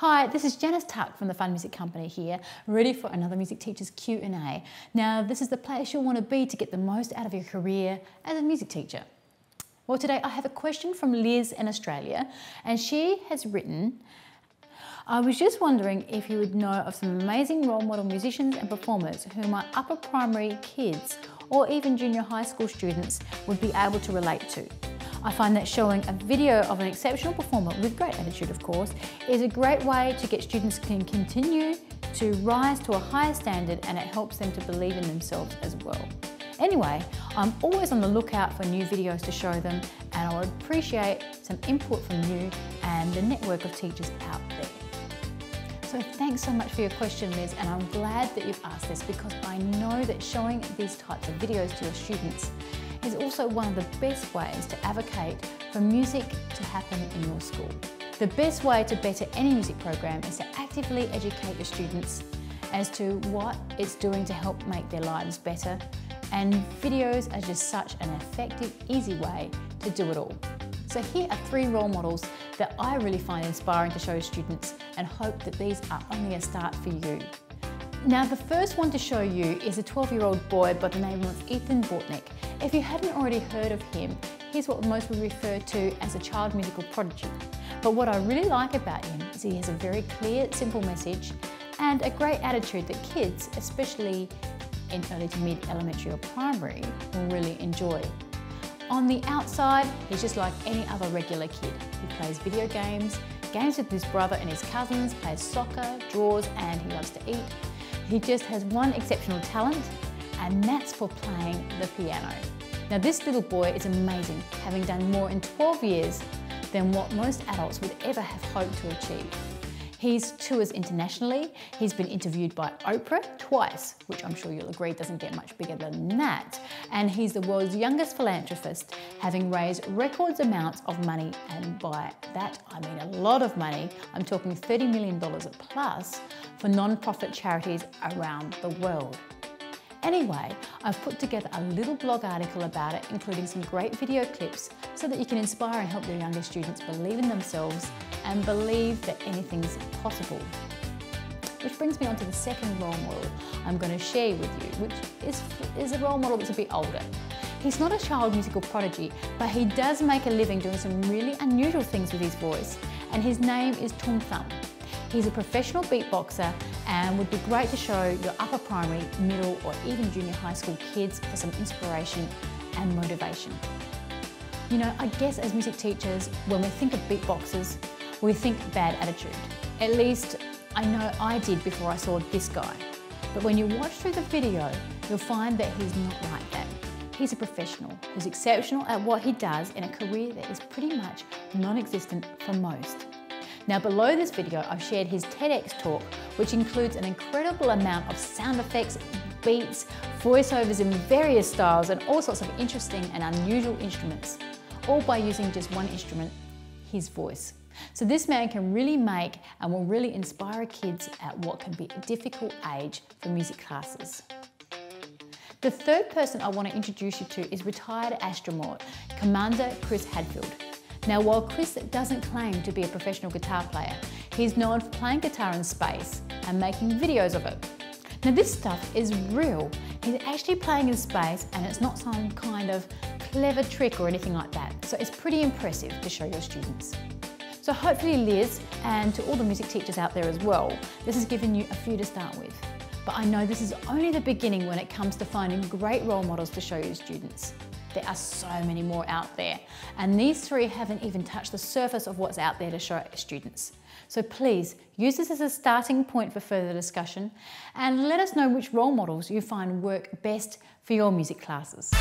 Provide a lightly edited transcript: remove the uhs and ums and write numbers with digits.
Hi, this is Janice Tuck from the Fun Music Company here, ready for another Music Teacher's Q&A. Now, this is the place you'll want to be to get the most out of your career as a music teacher. Well, today I have a question from Liz in Australia, and she has written, I was just wondering if you would know of some amazing role model musicians and performers who my upper primary kids or even junior high school students would be able to relate to. I find that showing a video of an exceptional performer, with great attitude of course, is a great way to get students to continue to rise to a higher standard, and it helps them to believe in themselves as well. Anyway, I'm always on the lookout for new videos to show them, and I would appreciate some input from you and the network of teachers out there. So thanks so much for your question, Liz, and I'm glad that you've asked this because I know that showing these types of videos to your students is also one of the best ways to advocate for music to happen in your school. The best way to better any music program is to actively educate your students as to what it's doing to help make their lives better, and videos are just such an effective, easy way to do it all. So here are 3 role models that I really find inspiring to show students, and hope that these are only a start for you. Now, the first one to show you is a 12-year-old boy by the name of Ethan Bortnick. If you hadn't already heard of him, he's what most would refer to as a child musical prodigy. But what I really like about him is he has a very clear, simple message and a great attitude that kids, especially in early to mid elementary or primary, will really enjoy. On the outside, he's just like any other regular kid. He plays video games with his brother and his cousins, plays soccer, draws, and he loves to eat. He just has one exceptional talent, and that's for playing the piano. Now, this little boy is amazing, having done more in 12 years than what most adults would ever have hoped to achieve. He tours internationally, he's been interviewed by Oprah twice, which I'm sure you'll agree doesn't get much bigger than that, and he's the world's youngest philanthropist, having raised record amounts of money, and by that I mean a lot of money. I'm talking $30 million plus for non-profit charities around the world. Anyway, I've put together a little blog article about it, including some great video clips so that you can inspire and help your younger students believe in themselves and believe that anything's possible. Which brings me on to the second role model I'm going to share with you, which is a role model that's a bit older. He's not a child musical prodigy, but he does make a living doing some really unusual things with his voice, and his name is Tom Thumb. He's a professional beatboxer and would be great to show your upper primary, middle, or even junior high school kids for some inspiration and motivation. You know, I guess as music teachers, when we think of beatboxers, we think bad attitude. At least I know I did before I saw this guy. But when you watch through the video, you'll find that he's not like that. He's a professional who's exceptional at what he does in a career that is pretty much non-existent for most. Now, below this video, I've shared his TEDx talk, which includes an incredible amount of sound effects, beats, voiceovers in various styles, and all sorts of interesting and unusual instruments, all by using just one instrument, his voice. So this man can really make and will really inspire kids at what can be a difficult age for music classes. The third person I want to introduce you to is retired astronaut, Commander Chris Hadfield. Now, while Chris doesn't claim to be a professional guitar player, he's known for playing guitar in space and making videos of it. Now, this stuff is real. He's actually playing in space, and it's not some kind of clever trick or anything like that. So it's pretty impressive to show your students. So hopefully, Liz, and to all the music teachers out there as well, this has given you a few to start with. But I know this is only the beginning when it comes to finding great role models to show your students. There are so many more out there, and these 3 haven't even touched the surface of what's out there to show students. So please use this as a starting point for further discussion, and let us know which role models you find work best for your music classes.